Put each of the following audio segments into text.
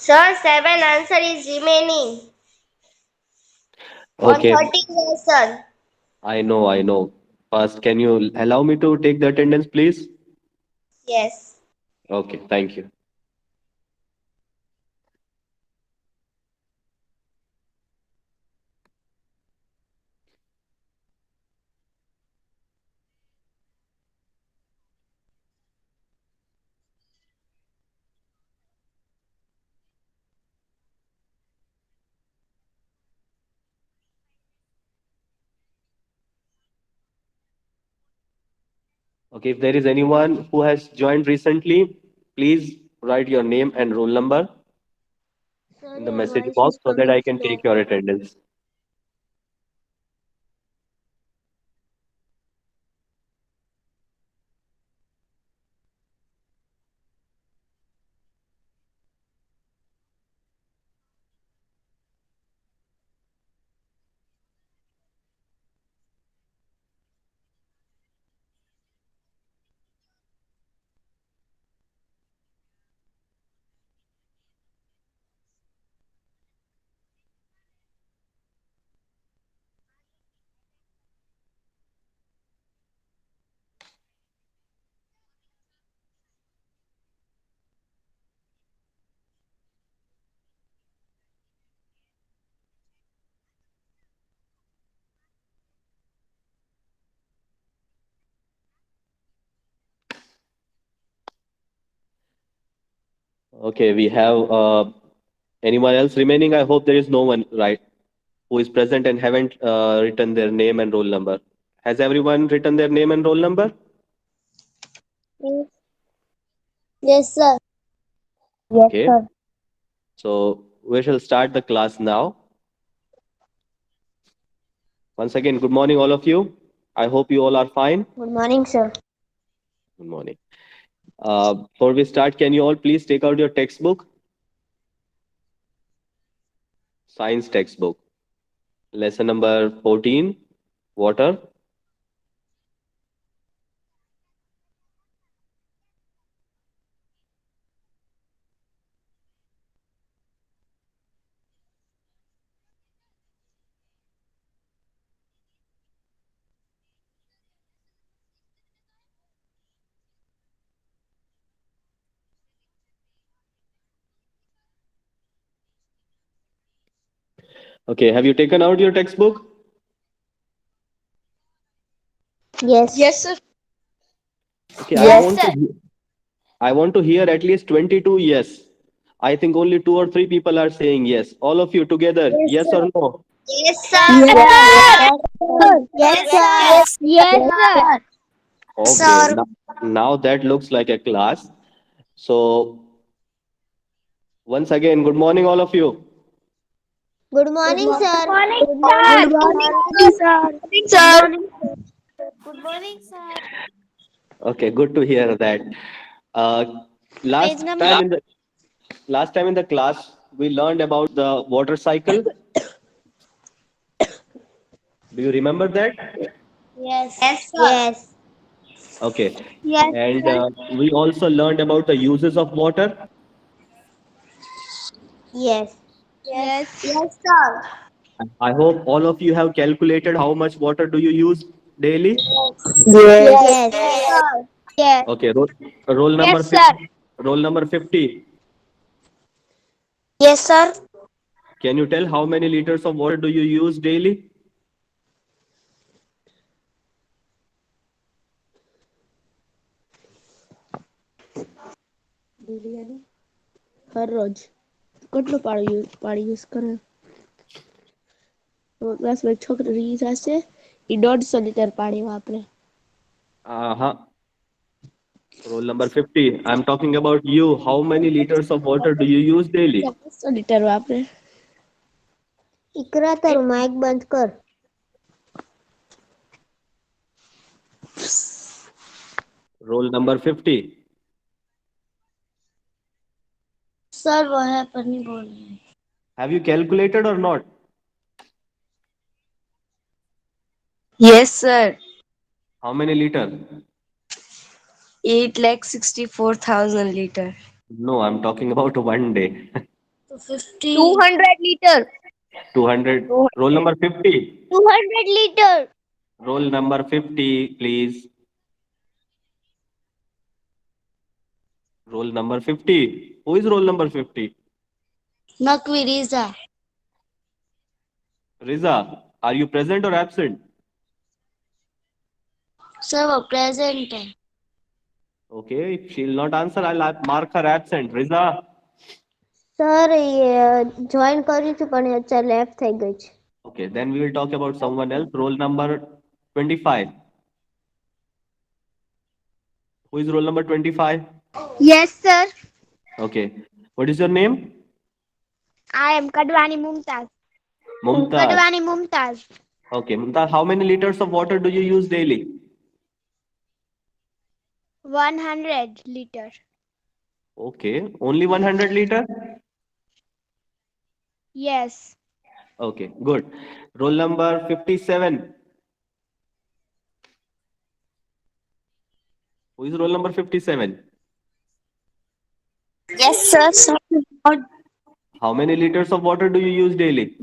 Sir, seven answer is remaining. On Okay, 30 yes, sir. I know, I know. First, can you allow me to take the attendance, please? Yes. Okay, thank you. Okay, if there is anyone who has joined recently, please write your name and roll number Sir, in the your message voice box is so that coming I can slow. take your attendance. Okay, we have anyone else remaining? I hope there is no one, right, who is present and haven't written their name and roll number. Has everyone written their name and roll number? Yes, yes, sir. Yes, Okay, sir. so we shall start the class now. Once again, good morning, all of you. I hope you all are fine. Good morning, sir. Good morning. Before we start, can you all please take out your textbook, science textbook, lesson number 14, water. Okay, have you taken out your textbook? Yes. Yes, sir. Okay, Yes. I want to hear at least 22 yes. I think only two or three people are saying yes. All of you together, Yes, yes or sir. no? Yes, Yes, sir. sir. Yes, sir. Yes, Yes, sir. sir. Yes, sir. Yes, Okay, sir. now that looks like a class. So once again, good morning, all of you. Good Good morning, morning. sir. Good morning, Good sir. morning, Good morning, sir. sir. Good Sir. morning. Good morning, sir. Okay, good to hear that. Uh, Page last number. time in the last time in the class, we learned about the water cycle. Do you remember that? Yes. Yes, sir. Yes. Okay. Yes, And sir. we also learned about the uses of water. Yes. Yes. Yes, sir. I hope all of you have calculated how much water do you use daily. Yes. Yes. Yes, Yes. sir. Yes. Okay, roll Yes, number sir. 50. Roll number 50. Yes, sir. Can you tell how many liters of water do you use daily? हर रोज કેટલું પાણી use કરે ક્લાસમાં એક છોકરી રીઝા છે એ 150 litre પાણી વાપરે Uh-huh. Roll number 50. I'm talking about you. How many liters of water do you use daily? 200 litre વાપરે इकरा तारू माइक बंद कर. Roll number 50. सर वो है पर नहीं बोल रहे. Have you calculated or not? Yes, sir. How many liter? 8 lakh 64,000 liter. No, I'm talking about one day. 50. 200 liter. 200. Roll number 50. 200 liter. Roll number 50, please. Roll number 50. Who is roll number 50? Nakvi Riza. Riza, are you present or absent? Sir, वो present है. Okay, if she'll not answer, I'll mark her absent. Riza, sir એ join કર્યું હતું પણ અત્યારે left થઈ ગઈ છે. okay, then we will talk about someone else. Roll number 25. Who is roll number 25? Yes, sir. Okay. What is your name? I am Kadwani Mumtaz. Mumtaz. Kadwani Mumtaz. Okay, Mumtaz, how many liters of water do you use daily? 100 liter. Okay, only 100 liter? Yes. Okay, good. Roll number 57. Who is roll number 57? Yes, sir. How many liters of water do you use daily?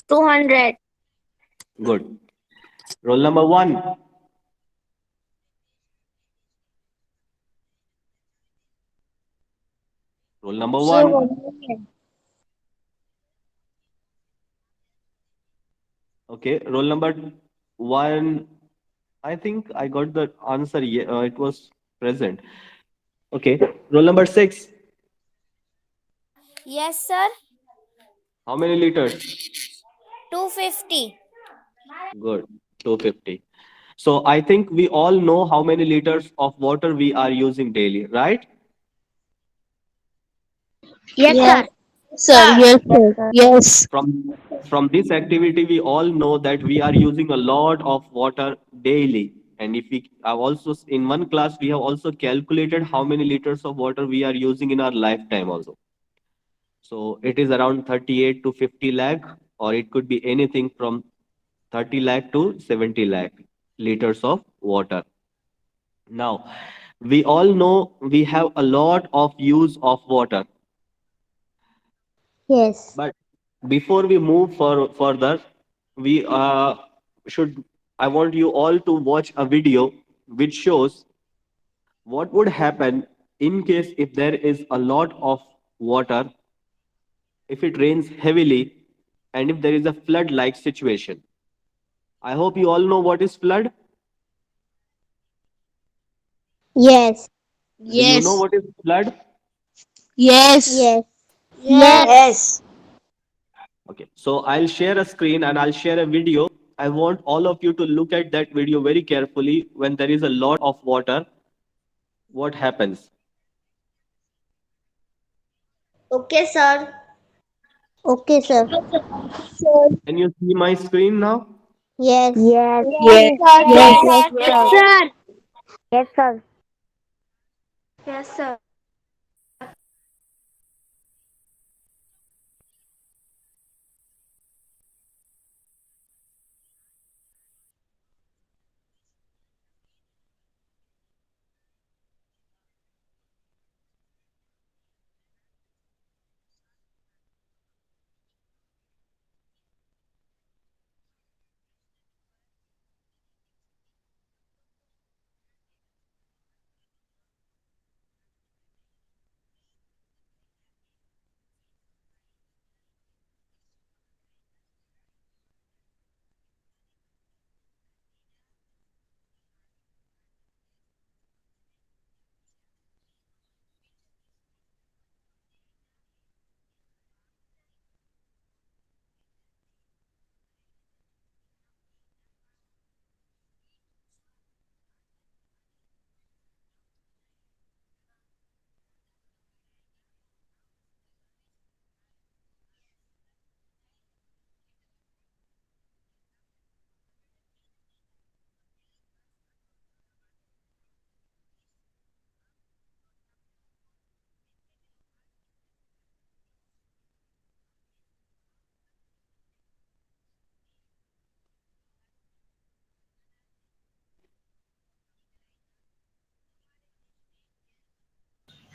200. Good. Roll number 1. Roll number 1. Okay, roll number 1. I think I got the answer. It was present. Okay, roll number 6. Yes, sir. How many liters? 250. Good, 250. So I think we all know how many liters of water we are using daily, right? Yes, Yes. Sir, yes, sir. Yes. From this activity, we all know that we are using a lot of water daily. And if we have also in one class, we have also calculated how many liters of water we are using in our lifetime also. So it is around 38 to 50 lakh, or it could be anything from 30 lakh to 70 lakh liters of water. Now, we all know we have a lot of use of water. Yes. But before we move further, we should. I want you all to watch a video which shows what would happen in case if there is a lot of water, if it rains heavily, and if there is a flood-like situation. I hope you all know what is flood. Yes. Do you know Yes. what is flood? Yes. Yes. Yes. Okay, so I'll share a screen and I'll share a video. I want all of you to look at that video very carefully. When there is a lot of water, what happens? Okay, sir. Okay, sir. Can you see my screen now? Yes. Yes. Yes. Yes. Yes, sir. Yes, sir. Yes, sir.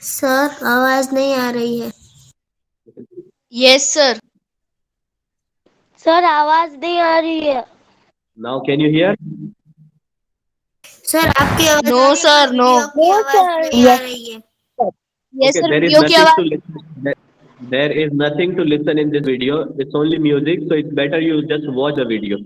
Sir आवाज नहीं आ रही है. Yes, sir. Sir आवाज नहीं आ रही है. Now can you hear? Sir आपकी आवाज आ No, रही है sir. पर No. वीडियो की No, आवाज sir. नहीं आ Yes, रही है. sir. Yes, Okay, sir. there is video की nothing to आवाज. listen. There is nothing to listen in this video. It's only music, so it's better you just watch the video.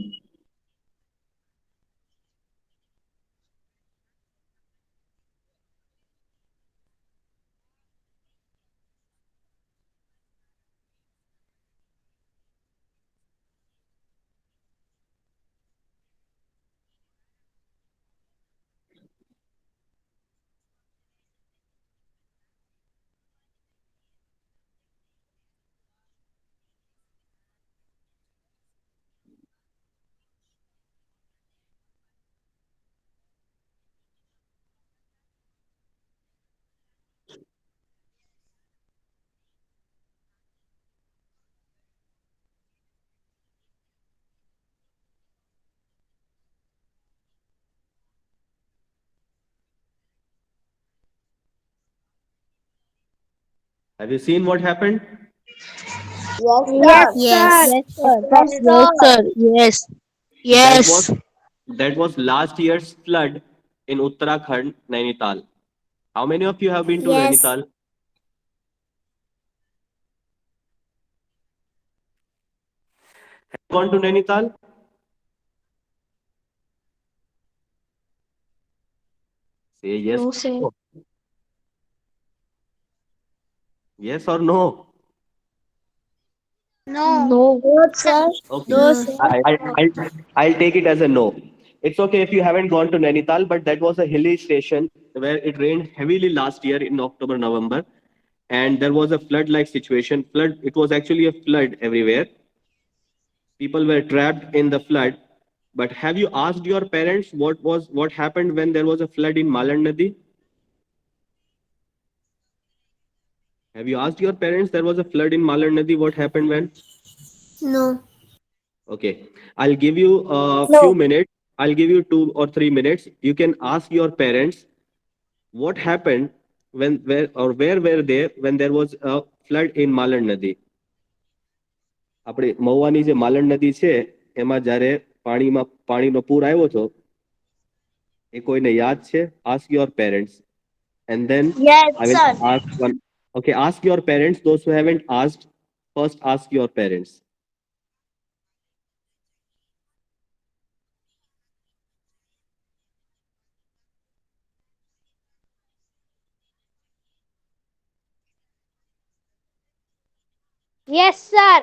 Have you seen what happened? Yes, sir. Yes. Yes, sir. Yes, Yes, sir. sir. Yes. That was Yes. that was last year's flood in Uttarakhand, Nainital. How many of you have been to Yes. Nainital? Have you gone to Nainital? Say yes. No, sir. No. Yes or no? No. No. No, sir. Okay. No, No. sir. I'll take it as a no. It's okay if you haven't gone to Nainital, but that was a hilly station where it rained heavily last year in October, November, and there was a flood-like situation. Flood. It was actually a flood everywhere. People were trapped in the flood. But have you asked your parents what happened when there was a flood in Malan Nadi? Have you asked your parents there was a flood in Malan Nadi? What happened when? No. Okay, I'll give you a few No. minutes. I'll give you 2 or 3 minutes. You can ask your parents what happened when, where were they when there was a flood in Malan Nadi. આપણે મહુવાની જે માલણ નદી છે એમાં જ્યારે પાણીનો પૂર આવ્યો હતો એ કોઈને યાદ છે? Ask your parents, and then Yes, I will sir. ask one. Okay, ask your parents. Those who haven't asked, first ask your parents. Yes, sir.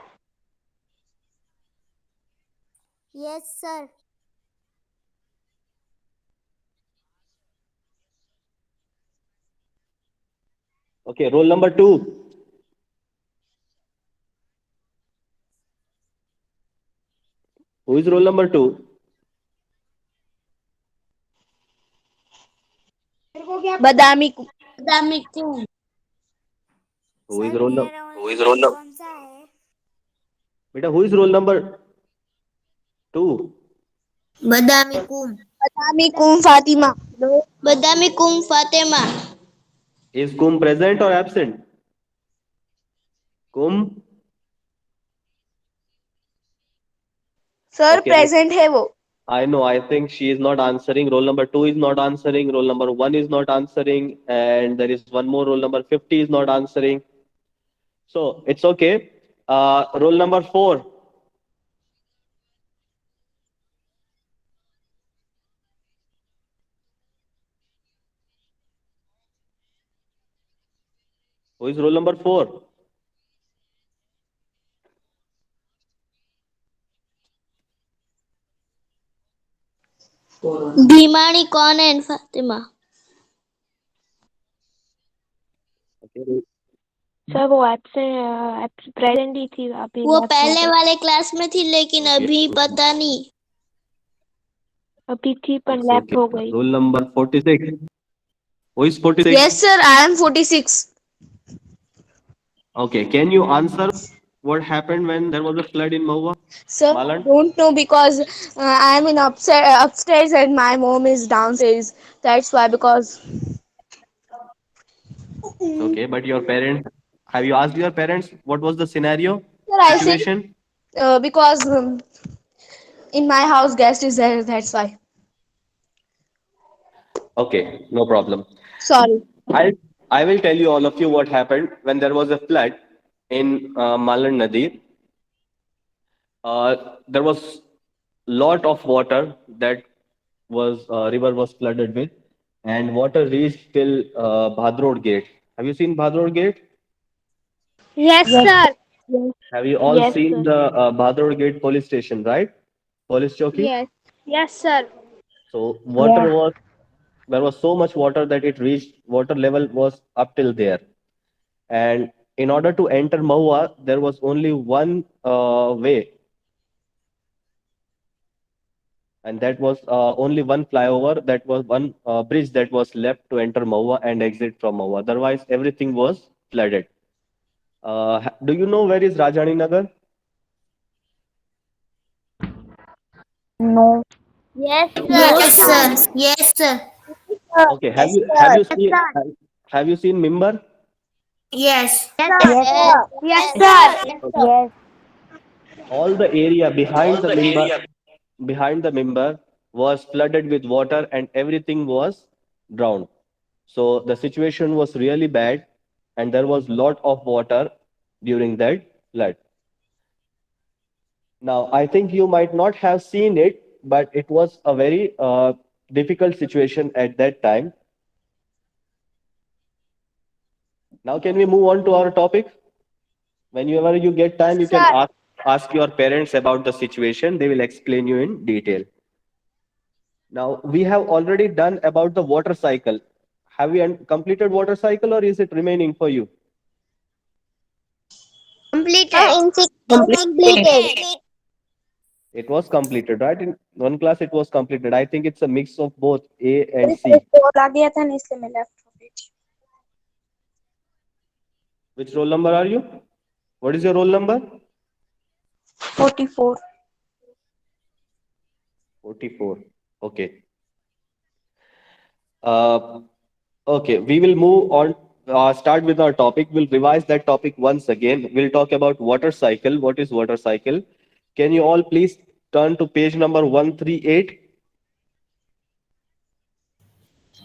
Yes, sir. Okay, roll number 2. Who is roll number 2? बदामी को. Who is sir roll number? मेरा role कौन सा है? Beta, who is roll number 2? बदामी कुम. बदामी कुम फातिमा. बदामी कुम Fatima. Is Kum present or absent? Kum? Sir Okay, present है वो. I know. I think she is not answering. Roll number 2 is not answering. Roll number 1 is not answering. And there is one more. Roll number 50 is not answering. So it's okay. Roll number 4. Who is roll number 4? भीमानी कौन है Fatima? Okay. Sir वो absent present ही थी अभी. वो पहले वाले class में थी लेकिन Okay. अभी पता नहीं. अभी थी पर It's लैप okay. हो गई. Roll number 46. Who is 46? Yes, sir. I am 46. Okay. Can you answer what happened when there was a flood in Mahua? Sir, I Malan? don't know because I am in upstairs and my mom is downstairs. That's why because Okay. But your parents Have you asked your parents what was the scenario, Sir, I think situation? because in my house guest is there, that's why. Okay, no problem. Sorry. I I will tell you all of you what happened when there was a flood in Malan Nadi. There was lot of water that was river was flooded with, and water reached till Bhadrod Gate. Have you seen Bhadrod Gate? Yes, Yes. sir. Yes. Have you all Yes, seen sir. the Bhadrod Gate police station, right? Police Choki. Yes. Yes, sir. So Yeah. water was there was so much water that it reached water level was up till there. And in order to enter Mahua, there was only one way, and that was only one flyover. That was one bridge that was left to enter Mahua and exit from Mahua. Otherwise, everything was flooded. Do you know where is Rajani Nagar? No. Yes, sir. Yes, sir. Yes, sir. Okay, Yes, have sir. you seen have you seen Mimbar? Yes. Yes. Yes. Yes, Yes, sir. sir. Okay. Yes. All the area behind the Mimbar was flooded with water and everything was drowned. So the situation was really bad, and there was lot of water during that flood. Now, I think you might not have seen it, but it was a very difficult situation at that time. Now, can we move on to our topic? Whenever you get time, you can Sir. ask your parents about the situation. They will explain you in detail. Now, we have already done about the water cycle. Have we completed water cycle or is it remaining for you? Completed. In six Completed. completed. It was completed, right? In one class, it was completed. I think it's a mix of both A and मेरे को C. एक call आ गया था ना इसलिए मैं left हो गई थी. Which roll number are you? What is your roll number? 44. 44. Okay. Uh, okay, we will move on. Start with our topic. We'll revise that topic once again. We'll talk about water cycle. What is water cycle? Can you all please turn to page number 138?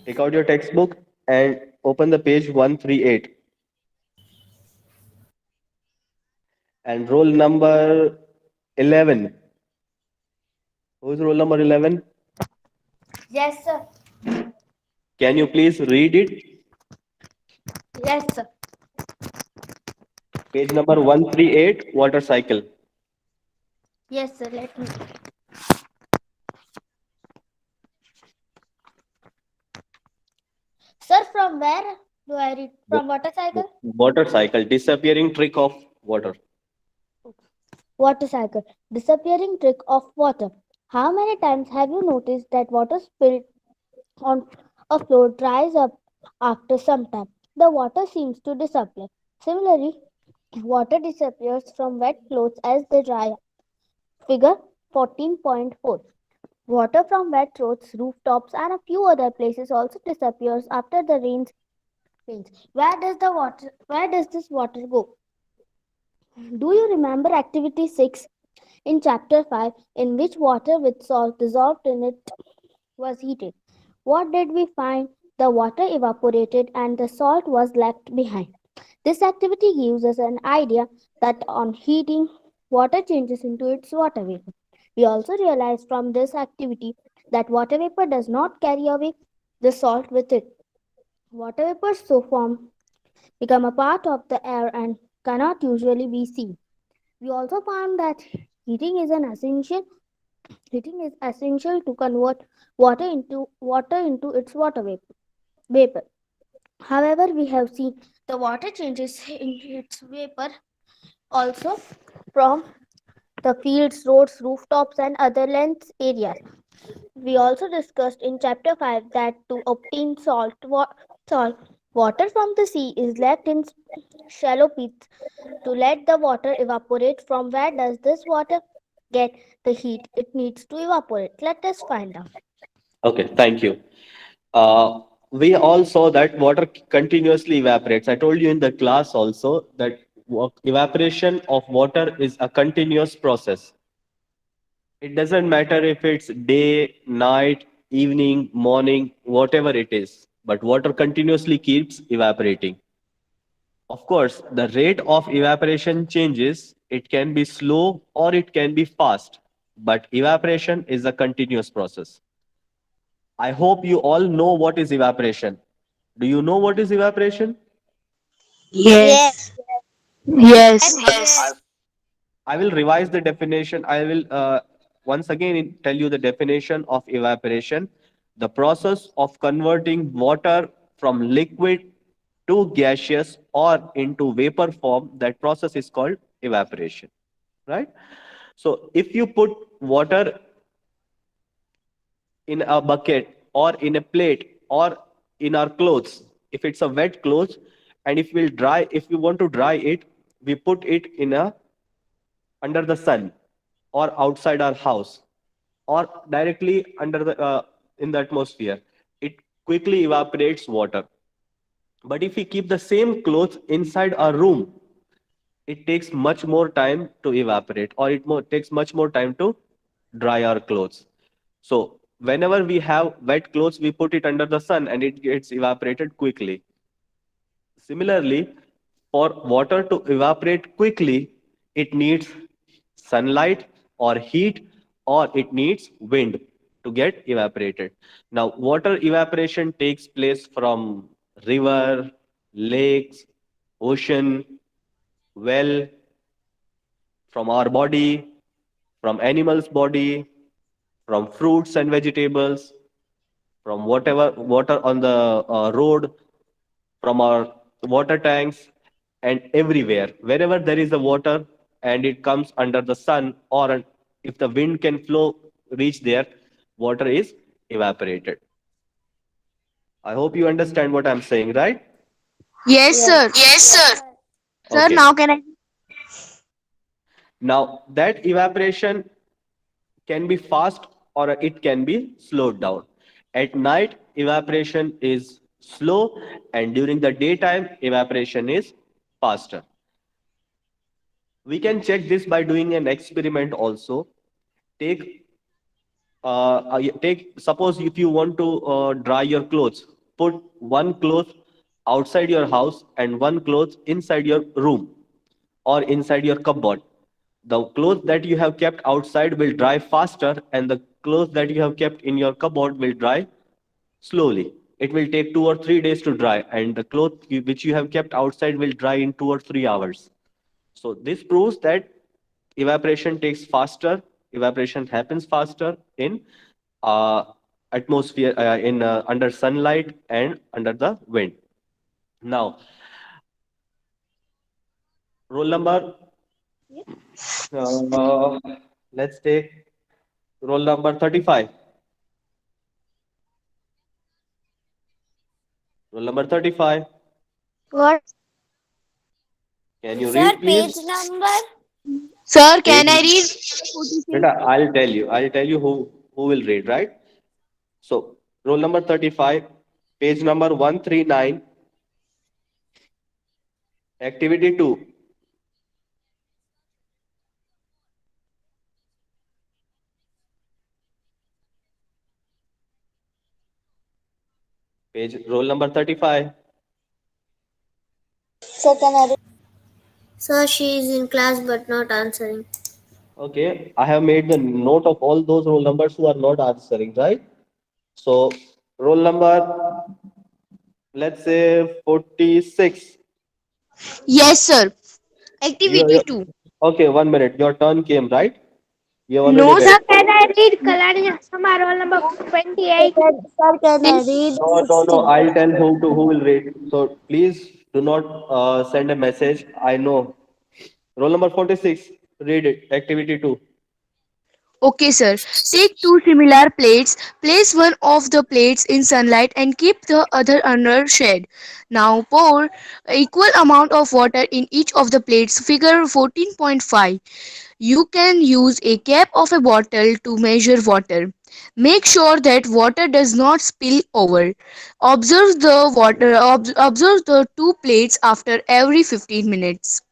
Take out your textbook and open the page 138 and roll number 11. Who is roll number 11? Yes, sir. Can you please read it? Yes, sir. Page number 138, water cycle. Yes, sir. Let me. Sir, from where do I read? Wa- From water cycle? Water cycle, disappearing trick of water. Water cycle. Disappearing trick of water. How many times have you noticed that water spilled on a floor dries up after some time? The water seems to disappear. Similarly, water disappears from wet clothes as they dry up. Figure 14.4. Water from wet roads, rooftops, and a few other places also disappears after the rains. Where does this water go? Do you remember activity 6 in chapter 5 in which water with salt dissolved in it was heated? What did we find? The water evaporated and the salt was left behind. This activity gives us an idea that on heating, water changes into its water vapor. We also realize from this activity that water vapor does not carry away the salt with it. Water vapors so form become a part of the air and cannot usually be seen. We also found that heating is an essential heating is essential to convert water into its vapor. However, we have seen the water changes into its vapor also from the fields, roads, rooftops, and other lands areas. We also discussed in chapter 5 that to obtain salt water from the sea is left in shallow pits to let the water evaporate. From where does this water get the heat it needs to evaporate? Let us find out. Okay, thank you. Uh, we all saw that water continuously evaporates. I told you in the class also that evaporation of water is a continuous process. It doesn't matter if it's day, night, evening, morning, whatever it is, but water continuously keeps evaporating. Of course, the rate of evaporation changes. It can be slow or it can be fast, but evaporation is a continuous process. I hope you all know what is evaporation. Do you know what is evaporation? Yes. Yes. Yes. I, Yes. I will revise the definition. I will once again tell you the definition of evaporation: the process of converting water from liquid to gaseous or into vapor form. That process is called evaporation, right? So, if you put water in a bucket or in a plate or in our clothes, if it's a wet clothes, and if we want to dry it, we put it in a under the sun or outside our house or directly under the in the atmosphere, it quickly evaporates water. But if we keep the same clothes inside our room, it takes much more time to evaporate, or takes much more time to dry our clothes. So whenever we have wet clothes, we put it under the sun and it gets evaporated quickly. Similarly, for water to evaporate quickly, it needs sunlight or heat, or it needs wind to get evaporated. Now, water evaporation takes place from river, lakes, ocean, well, from our body, from animals' body, from fruits and vegetables, from whatever water on the road, from our water tanks, and everywhere. Wherever there is a water and it comes under the sun, or if the wind can flow, reach there, water is evaporated. I hope you understand what I'm saying, right? Yes, Yes. sir. Yes, sir. Sir, Okay. now can I? Now, that evaporation can be fast or it can be slowed down. At night, evaporation is slow, and during the daytime, evaporation is faster. We can check this by doing an experiment also. Take take suppose if you want to dry your clothes, put one cloth outside your house and one cloth inside your room or inside your cupboard. The clothes that you have kept outside will dry faster, and the clothes that you have kept in your cupboard will dry slowly. It will take 2 or 3 days to dry, and the which you have kept outside will dry in 2 or 3 hours. So this proves that evaporation takes faster. Evaporation happens faster in uh, atmosphere, in under sunlight and under the wind. Now, roll number. Uh, let's take roll number 35. Roll number 35. What? Can you Sir, read, page please? number. Sir, Page. can I read? Beta, I'll tell you. I'll tell you who will read, right? So, roll number 35, page number 139, activity 2. Page roll number 35. Second I Sir, she is in class but not answering. Okay, I have made the note of all those roll numbers who are not answering, right? So, roll number, let's say 46. Yes, sir. Activity You, 2. okay, 1 minute. Your turn came, right? You have already No, read. sir. Can I read Kalani Sama roll number 28? Sir, can I Since read No, no, no. 60? I'll tell who will read. So please do not send a message. I know. Roll number 46. Read it. Activity 2. Okay, sir. Take two similar plates. Place one of the plates in sunlight and keep the other under shade. Now pour equal amount of water in each of the plates. Figure 14.5. You can use a cap of a bottle to measure water. Make sure that water does not spill over. Observe the two plates after every 15 minutes.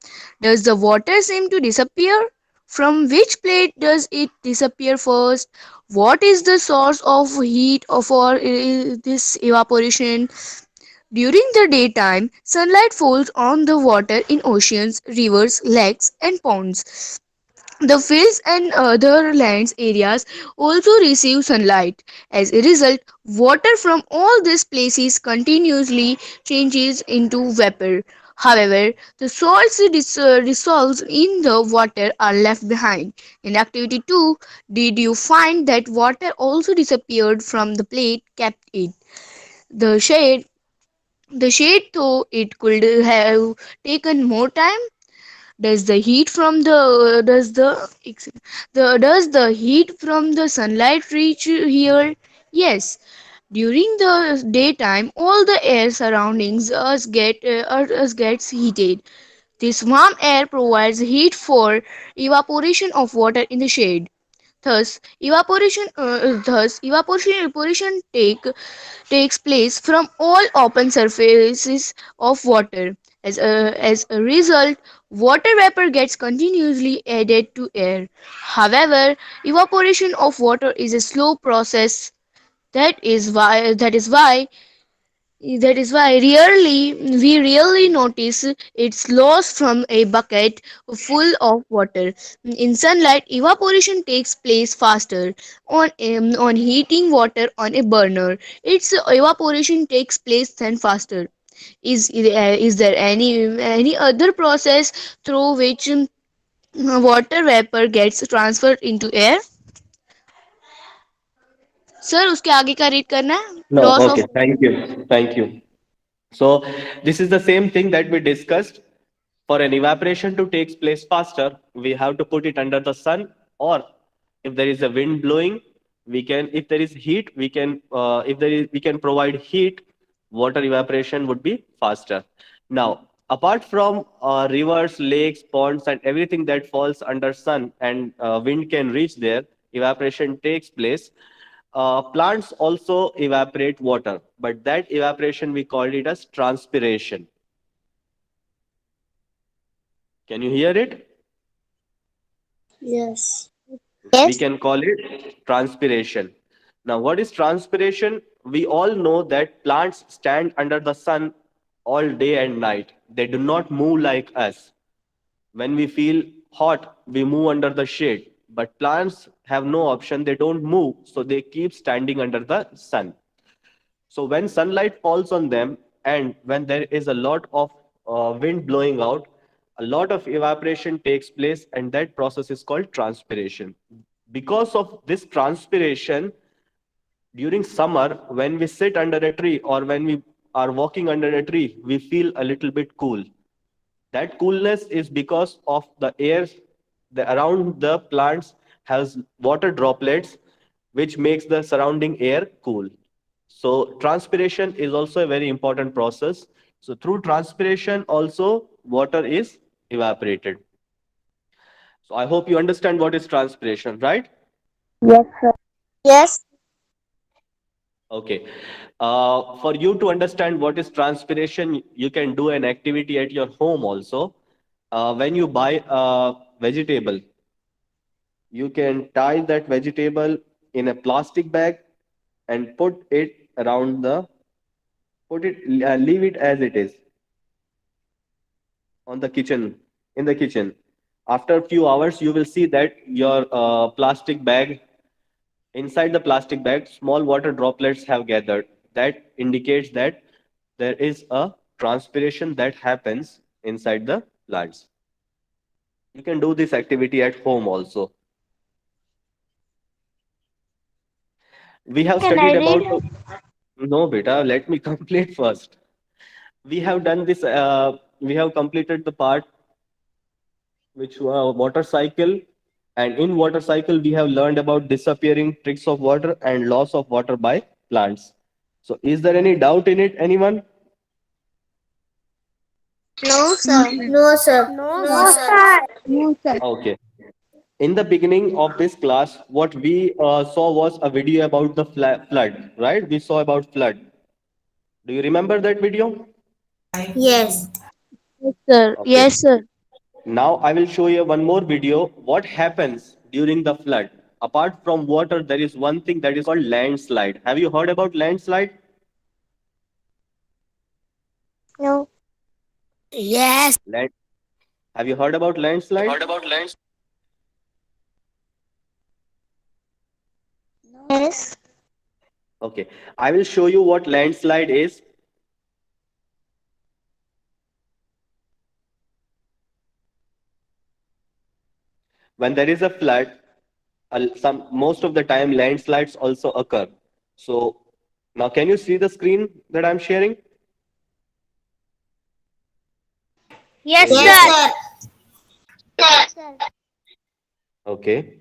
Does the water seem to disappear? From which plate does it disappear first? What is the source of heat for this evaporation? During the daytime, sunlight falls on the water in oceans, rivers, lakes, and ponds. The fields and other lands areas also receive sunlight. As a result, water from all these places continuously changes into vapor. However, the salts dissolved in the water are left behind. In activity 2, did you find that water also disappeared from the plate kept it? The shade the shade though it could have taken more time. Does the heat from the sunlight reach here? Yes. During the daytime, all the air surroundings us gets heated. This warm air provides heat for evaporation of water in the shade. Evaporation takes place from all open surfaces of water. As a result, water vapor gets continuously added to air. However, evaporation of water is a slow process. That is why we rarely notice its loss from a bucket full of water. In sunlight, evaporation takes place faster. On heating water on a burner, its evaporation takes place then faster. Is there any other process through which water vapor gets transferred into air? Sir उसके आगे का read करना है No, loss okay, of thank you. Thank you. So this is the same thing that we discussed. For an evaporation to take place faster, we have to put it under the sun, or if there is a wind blowing, we can. If there is heat, we can. If there is, we can provide heat. Water evaporation would be faster. Now, apart from rivers, lakes, ponds, and everything that falls under sun and wind can reach there, evaporation takes place. Plants also evaporate water, but that evaporation we call it as transpiration. Can you hear it? Yes. We Yes. can call it transpiration. Now, what is transpiration? We all know that plants stand under the sun all day and night. They do not move like us. When we feel hot, we move under the shade. But plants have no option, they don't move, so they keep standing under the sun. So when sunlight falls on them and when there is a lot of wind blowing out, a lot of evaporation takes place, and that process is called transpiration. Because of this transpiration, during summer, when we sit under a tree or when we are walking under a tree, we feel a little bit cool. That coolness is because of the air around the plants has water droplets, which makes the surrounding air cool. So transpiration is also a very important process. So through transpiration also water is evaporated. So I hope you understand what is transpiration, right? Yes, sir. Yes. Okay. For you to understand what is transpiration, you can do an activity at your home also. When you buy a vegetable, you can tie that vegetable in a plastic bag and leave it as it is on the kitchen, in the kitchen. After a few hours, you will see that your plastic bag, inside the plastic bag, small water droplets have gathered. That indicates that there is a transpiration that happens inside the plants. You can do this activity at home also. We have Can I studied read? about. No, beta, let me complete first. We have done this, we have completed the part which water cycle. And in water cycle, we have learned about disappearing tricks of water and loss of water by plants. So is there any doubt in it, anyone? No, No, sir. sir. No, sir. No, No, sir. sir. No, sir. Okay. In the beginning of this class, what we saw was a video about the flood, right? We saw about flood. Do you remember that video? Yes. Yes, sir. Okay. Yes, sir. Now I will show you one more video. What happens during the flood? Apart from water, there is one thing that is called landslide. Have you heard about landslide? No. Yes. Land. Have you heard about landslide? Yes. Okay. I will show you what landslide is. When there is a flood, some most of the time landslides also occur. So now can you see the screen that I'm sharing? Yes, Yes, sir. sir. Sir. Okay.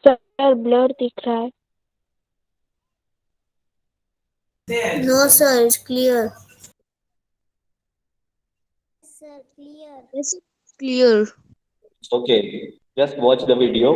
Sir blur दिख रहा है. No, sir. It's clear. Sir, clear. Yes, sir. Clear. Okay. Just watch the video.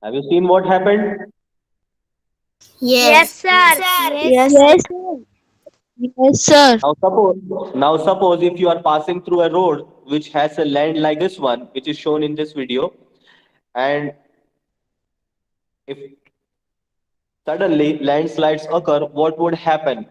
Have you seen what happened? Yes, Yes. sir. Yes. Yes, Yes, sir. Yes, sir. Yes, sir. Now suppose if you are passing through a road which has a land like this one, which is shown in this video, and if suddenly landslides occur, what would happen?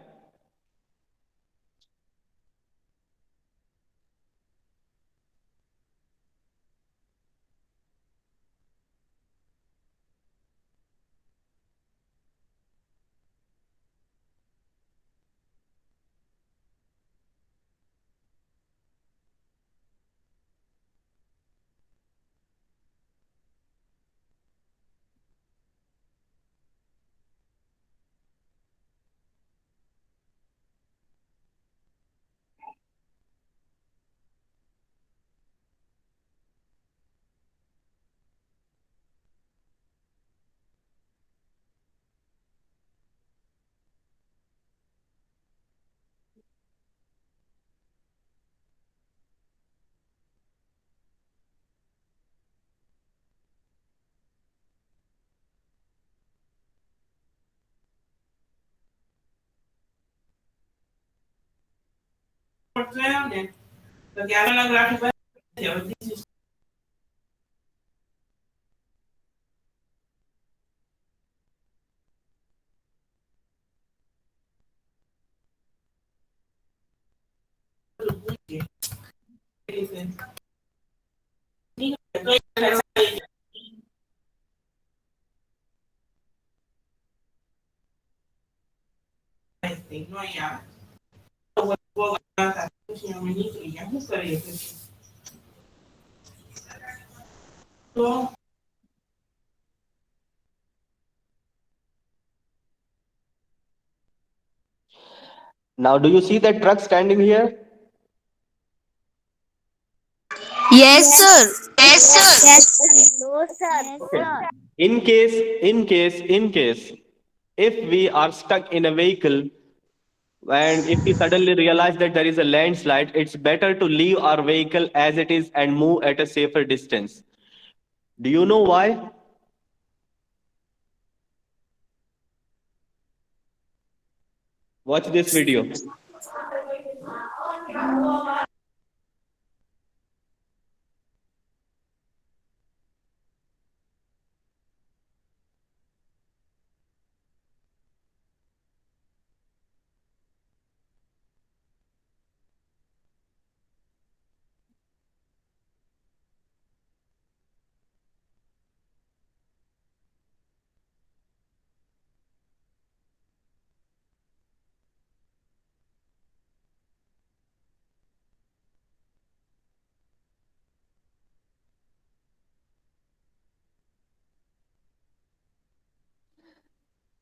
Now, do you see that truck standing here? Yes, sir. Yes, sir. No, sir. Okay. In case, if we are stuck in a vehicle and if we suddenly realize that there is a landslide, it's better to leave our vehicle as it is and move at a safer distance. Do you know why? Watch this video.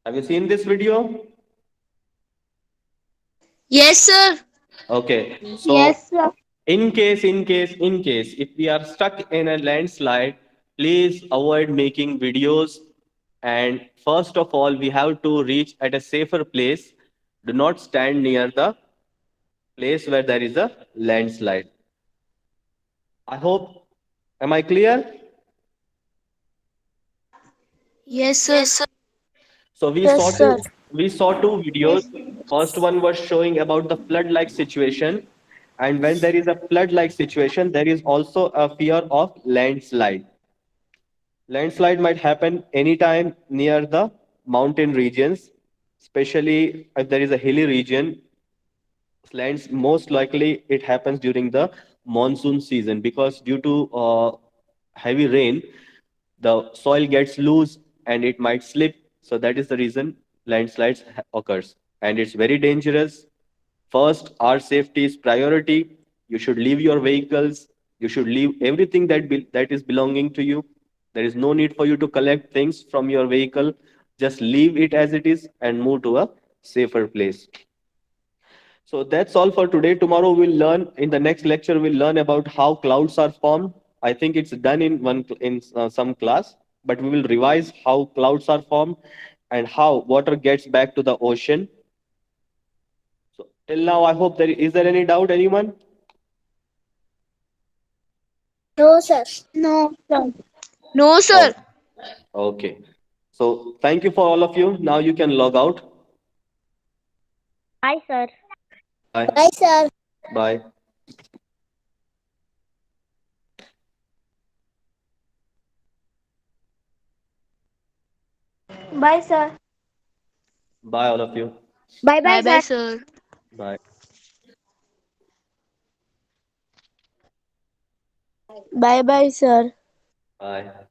Have you seen this video? Yes, sir. Okay. So Yes, sir. in case, if we are stuck in a landslide, please avoid making videos. And first of all, we have to reach at a safer place. Do not stand near the place where there is a landslide. I hope, am I clear? Yes, sir. So Yes, sir. we saw two videos. First one was showing about the flood-like situation, and when there is a flood-like situation, there is also a fear of landslide. Landslide might happen anytime near the mountain regions, especially if there is a hilly region. Lands most likely it happens during the monsoon season because due to heavy rain, the soil gets loose and it might slip. So that is the reason landslides occurs, and it's very dangerous. First, our safety is priority. You should leave your vehicles. You should leave everything that is belonging to you. There is no need for you to collect things from your vehicle. Just leave it as it is and move to a safer place. So that's all for today. Tomorrow we'll learn in the next lecture. We'll learn about how clouds are formed. I think it's done in some class, but we will revise how clouds are formed and how water gets back to the ocean. So till now, I hope there any doubt, anyone? No, sir. No, sir. No, Oh, sir. okay. So thank you for all of you. Now you can log out. Bye, sir. Bye. Bye, sir. Bye. Bye, sir. Bye, all of you. Bye, bye, Bye bye, sir. sir. Bye. Bye, bye, sir. Bye.